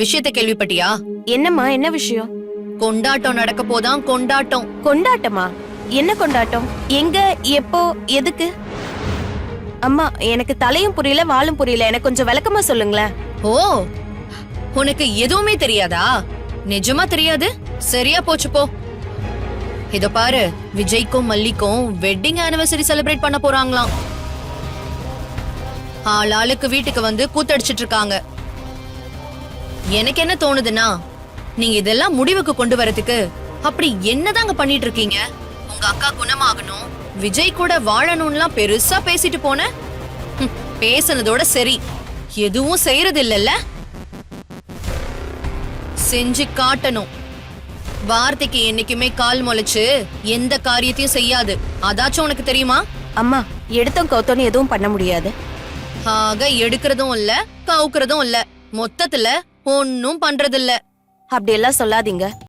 விஷயத்தை கேள்விப்பட்டியா? என்னம்மா, என்ன விஷயம்? கொண்டாட்டம் நடக்க போதான். கொண்டாட்டம். கொண்டாட்டமா? என்ன கொண்டாட்டம்? எங்க, எப்போ, எதுக்கு? அம்மா, எனக்கு தலையும் புரியல வாலும் புரியல. எனக்கு கொஞ்சம் விளக்கமா சொல்லுங்களேன். ஓ, உனக்கு எதுவுமே தெரியாதா? நிஜமா தெரியாது? சரியா போச்சு போ. இத பாரு, விஜய்க்கும் மல்லிக்கும் வெட்டிங் ஆனிவர்சரி செலிப்ரேட் பண்ண போறாங்களாம். ஆளுக்கு வீட்டுக்கு வந்து கூத்தடிச்சிட்டு இருக்காங்க. எனக்கு என்ன தோணுதுன்னா, நீங்க இதெல்லாம் முடிவுக்கு கொண்டு வரதுக்கு அப்படி என்னதாங்க பண்ணிட்டு இருக்கீங்க? உங்க அக்கா குணமாகணும், விஜய் கூட வாழணும்லாம் பெருசா பேசிட்டு போன. பேசுனதோட சரி, எதுவும் செய்யறது இல்லல்ல. செஞ்சு காட்டணும். வார்த்தைக்கு என்னைக்குமே கால் முளைச்சு எந்த காரியத்தையும் செய்யாது. அதாச்சும் உனக்கு தெரியுமா? அம்மா, எடுத்தோம் கவுத்தோன்னு எதுவும் பண்ண முடியாது. ஆக எடுக்கிறதும் இல்ல, கவுக்கிறதும் இல்ல, மொத்தத்துல ஒன்னும் பண்றது இல்ல. அப்படி எல்லாம் சொல்லாதீங்க.